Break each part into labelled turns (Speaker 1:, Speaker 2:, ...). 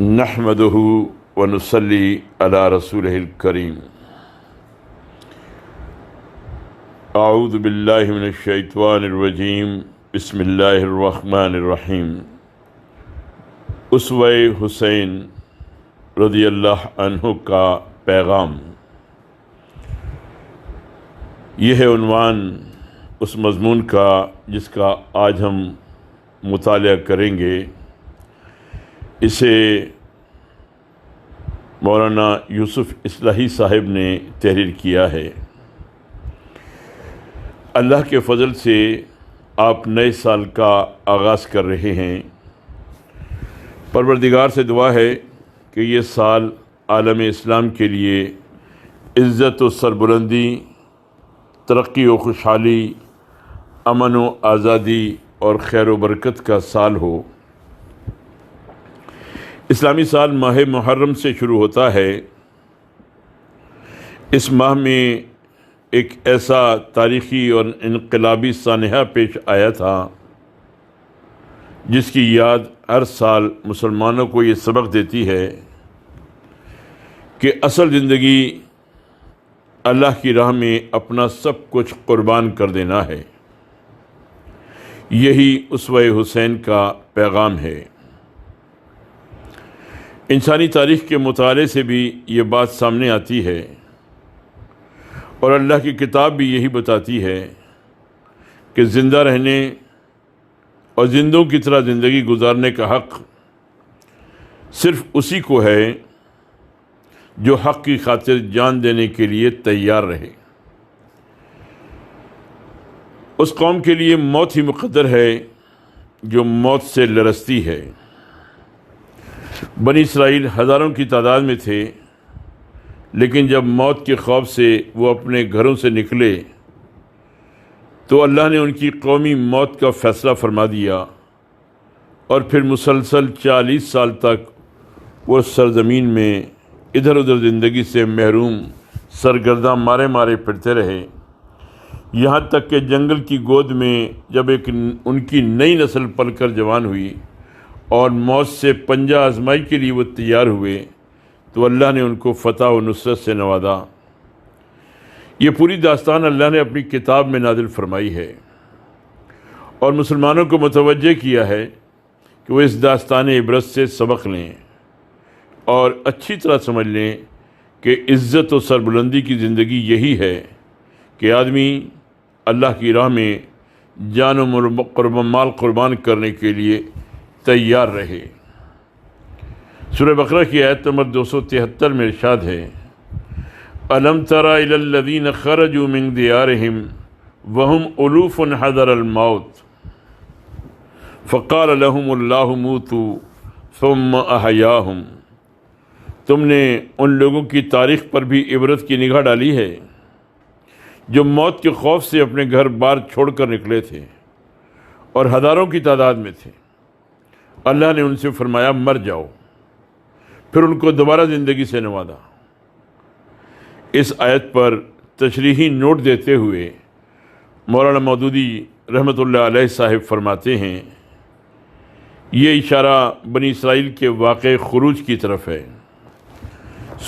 Speaker 1: نحمدہ ونصلی علی رسولہ الکریم۔ اعوذ باللہ من الشیطان الرجیم، بسم اللہ الرحمن الرحیم۔ اسوہ حسین رضی اللہ عنہ کا پیغام، یہ ہے عنوان اس مضمون کا جس کا آج ہم مطالعہ کریں گے۔ اسے مولانا یوسف اصلاحی صاحب نے تحریر کیا ہے۔ اللہ کے فضل سے آپ نئے سال کا آغاز کر رہے ہیں۔ پروردگار سے دعا ہے کہ یہ سال عالم اسلام کے لیے عزت و سربلندی، ترقی و خوشحالی، امن و آزادی اور خیر و برکت کا سال ہو۔ اسلامی سال ماہ محرم سے شروع ہوتا ہے۔ اس ماہ میں ایک ایسا تاریخی اور انقلابی سانحہ پیش آیا تھا جس کی یاد ہر سال مسلمانوں کو یہ سبق دیتی ہے کہ اصل زندگی اللہ کی راہ میں اپنا سب کچھ قربان کر دینا ہے۔ یہی اسوہ حسین کا پیغام ہے۔ انسانی تاریخ کے مطالعے سے بھی یہ بات سامنے آتی ہے، اور اللہ کی کتاب بھی یہی بتاتی ہے کہ زندہ رہنے اور زندوں کی طرح زندگی گزارنے کا حق صرف اسی کو ہے جو حق کی خاطر جان دینے کے لیے تیار رہے۔ اس قوم کے لیے موت ہی مقدر ہے جو موت سے لرزتی ہے۔ بنی اسرائیل ہزاروں کی تعداد میں تھے، لیکن جب موت کے خوف سے وہ اپنے گھروں سے نکلے تو اللہ نے ان کی قومی موت کا فیصلہ فرما دیا، اور پھر مسلسل 40 سال تک وہ سرزمین میں ادھر ادھر زندگی سے محروم سرگرداں مارے مارے پھرتے رہے، یہاں تک کہ جنگل کی گود میں جب ان کی نئی نسل پل کر جوان ہوئی اور موت سے پنجہ آزمائی کے لیے وہ تیار ہوئے تو اللہ نے ان کو فتح و نصرت سے نوازا۔ یہ پوری داستان اللہ نے اپنی کتاب میں نازل فرمائی ہے اور مسلمانوں کو متوجہ کیا ہے کہ وہ اس داستان عبرت سے سبق لیں اور اچھی طرح سمجھ لیں کہ عزت و سربلندی کی زندگی یہی ہے کہ آدمی اللہ کی راہ میں جان و مال قربان کرنے کے لیے تیار رہے۔ سورہ بقرہ کی آیت نمبر 273 میں ارشاد ہے، أَلَمْ تَرَ إِلَى الَّذِينَ خَرَجُوا مِن دِيَارِهِمْ وَهُمْ أُلُوفٌ حَذَرَ الْمَوْتِ فَقَالَ لَهُمُ اللَّهُ مُوتُوا ثُمَّ أَحْيَاهُمْ۔ تم نے ان لوگوں کی تاریخ پر بھی عبرت کی نگاہ ڈالی ہے جو موت کے خوف سے اپنے گھر بار چھوڑ کر نکلے تھے اور ہزاروں کی تعداد میں تھے۔ اللہ نے ان سے فرمایا مر جاؤ، پھر ان کو دوبارہ زندگی سے نوازا۔ اس آیت پر تشریحی نوٹ دیتے ہوئے مولانا مودودی رحمۃ اللہ علیہ صاحب فرماتے ہیں، یہ اشارہ بنی اسرائیل کے واقع خروج کی طرف ہے۔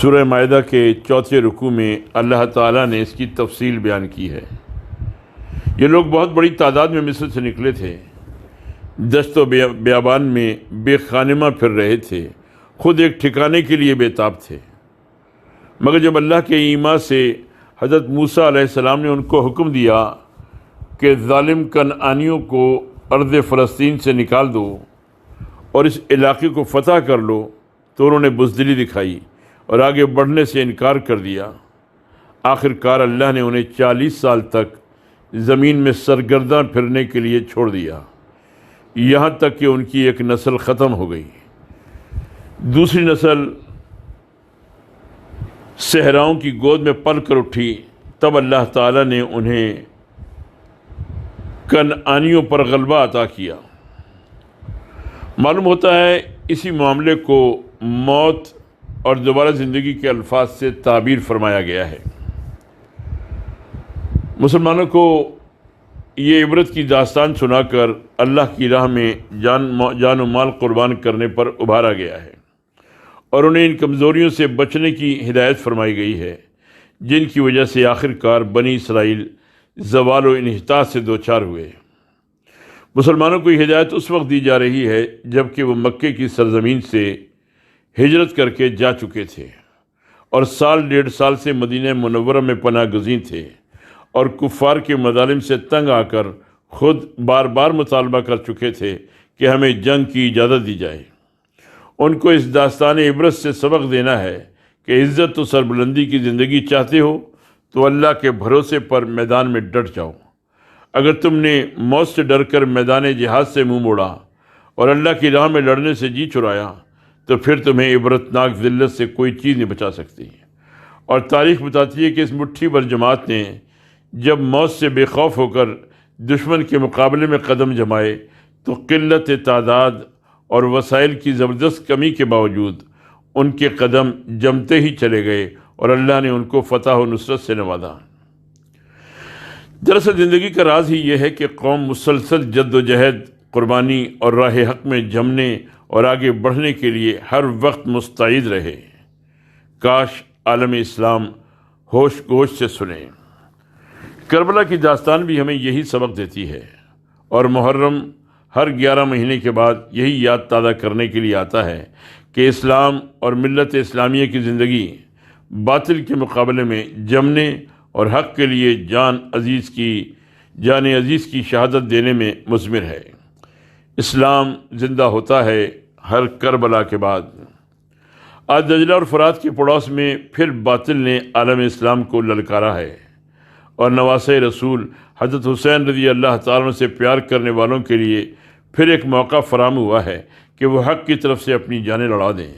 Speaker 1: سورہ مائدہ کے 4 رکوع میں اللہ تعالیٰ نے اس کی تفصیل بیان کی ہے۔ یہ لوگ بہت بڑی تعداد میں مصر سے نکلے تھے، دشت و بیابان میں بے خانمہ پھر رہے تھے، خود ایک ٹھکانے کے لیے بے تاب تھے، مگر جب اللہ کے ایمان سے حضرت موسیٰ علیہ السلام نے ان کو حکم دیا کہ ظالم کنعانیوں کو ارض فلسطین سے نکال دو اور اس علاقے کو فتح کر لو، تو انہوں نے بزدلی دکھائی اور آگے بڑھنے سے انکار کر دیا۔ آخر کار اللہ نے انہیں 40 سال تک زمین میں سرگرداں پھرنے کے لیے چھوڑ دیا، یہاں تک کہ ان کی ایک نسل ختم ہو گئی۔ دوسری نسل صحراؤں کی گود میں پل کر اٹھی، تب اللہ تعالیٰ نے انہیں کنعانیوں پر غلبہ عطا کیا۔ معلوم ہوتا ہے اسی معاملے کو موت اور دوبارہ زندگی کے الفاظ سے تعبیر فرمایا گیا ہے۔ مسلمانوں کو یہ عبرت کی داستان سنا کر اللہ کی راہ میں جان و مال قربان کرنے پر ابھارا گیا ہے، اور انہیں ان کمزوریوں سے بچنے کی ہدایت فرمائی گئی ہے جن کی وجہ سے آخر کار بنی اسرائیل زوال و انحطاط سے دوچار ہوئے۔ مسلمانوں کو یہ ہدایت اس وقت دی جا رہی ہے جب کہ وہ مکے کی سرزمین سے ہجرت کر کے جا چکے تھے اور سال ڈیڑھ سال سے مدینہ منورہ میں پناہ گزین تھے، اور کفار کے مظالم سے تنگ آ کر خود بار بار مطالبہ کر چکے تھے کہ ہمیں جنگ کی اجازت دی جائے۔ ان کو اس داستان عبرت سے سبق دینا ہے کہ عزت و سربلندی کی زندگی چاہتے ہو تو اللہ کے بھروسے پر میدان میں ڈٹ جاؤ۔ اگر تم نے موت سے ڈر کر میدان جہاد سے منہ موڑا اور اللہ کی راہ میں لڑنے سے جی چرایا تو پھر تمہیں عبرتناک ذلت سے کوئی چیز نہیں بچا سکتی۔ اور تاریخ بتاتی ہے کہ اس مٹھی بھر جماعت نے جب موت سے بے خوف ہو کر دشمن کے مقابلے میں قدم جمائے تو قلت تعداد اور وسائل کی زبردست کمی کے باوجود ان کے قدم جمتے ہی چلے گئے اور اللہ نے ان کو فتح و نصرت سے نوازا۔ دراصل زندگی کا راز ہی یہ ہے کہ قوم مسلسل جد و جہد، قربانی اور راہ حق میں جمنے اور آگے بڑھنے کے لیے ہر وقت مستعد رہے۔ کاش عالم اسلام ہوش گوش سے سنے۔ کربلا کی داستان بھی ہمیں یہی سبق دیتی ہے، اور محرم ہر 11 مہینے کے بعد یہی یاد تازہ کرنے کے لیے آتا ہے کہ اسلام اور ملت اسلامیہ کی زندگی باطل کے مقابلے میں جمنے اور حق کے لیے جان عزیز کی شہادت دینے میں مثمر ہے۔ اسلام زندہ ہوتا ہے ہر کربلا کے بعد۔ آج دجلہ اور فرات کے پڑوس میں پھر باطل نے عالم اسلام کو للکارا ہے، اور نواسۂ رسول حضرت حسین رضی اللہ تعالیٰ عنہ سے پیار کرنے والوں کے لیے پھر ایک موقع فراہم ہوا ہے کہ وہ حق کی طرف سے اپنی جانیں لڑا دیں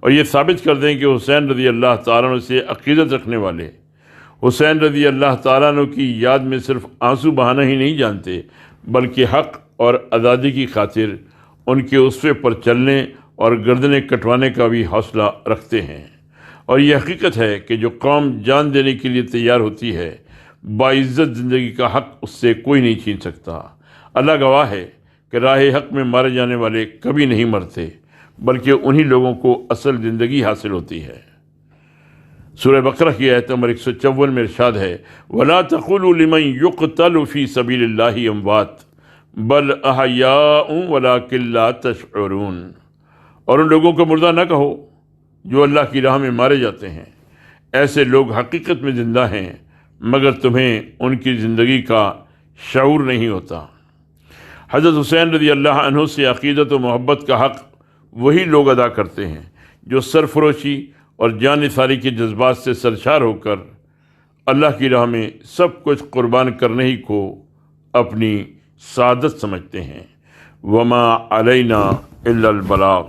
Speaker 1: اور یہ ثابت کر دیں کہ حسین رضی اللہ تعالیٰ عنہ سے عقیدت رکھنے والے حسین رضی اللہ تعالیٰ عنہ کی یاد میں صرف آنسو بہانا ہی نہیں جانتے، بلکہ حق اور آزادی کی خاطر ان کے اسوے پر چلنے اور گردنیں کٹوانے کا بھی حوصلہ رکھتے ہیں۔ اور یہ حقیقت ہے کہ جو قوم جان دینے کے لیے تیار ہوتی ہے، باعزت زندگی کا حق اس سے کوئی نہیں چھین سکتا۔ اللہ گواہ ہے کہ راہ حق میں مارے جانے والے کبھی نہیں مرتے، بلکہ انہی لوگوں کو اصل زندگی حاصل ہوتی ہے۔ سورہ بقرہ کی آیت نمبر 154 میں ارشاد ہے، وَلَا تَقُولُوا لِمَنْ يُقْتَلُ فِي سَبِيلِ اللَّهِ أَمْوَاتٌ بَلْ أَحْيَاءٌ وَلَٰكِن لَّا تَشْعُرُونَ، اور ان لوگوں کو مردہ نہ کہو جو اللہ کی راہ میں مارے جاتے ہیں، ایسے لوگ حقیقت میں زندہ ہیں مگر تمہیں ان کی زندگی کا شعور نہیں ہوتا۔ حضرت حسین رضی اللہ عنہ سے عقیدت و محبت کا حق وہی لوگ ادا کرتے ہیں جو سرفروشی اور جان نثاری کے جذبات سے سرشار ہو کر اللہ کی راہ میں سب کچھ قربان کرنے ہی کو اپنی سعادت سمجھتے ہیں۔ وما علینا الا البلاغ۔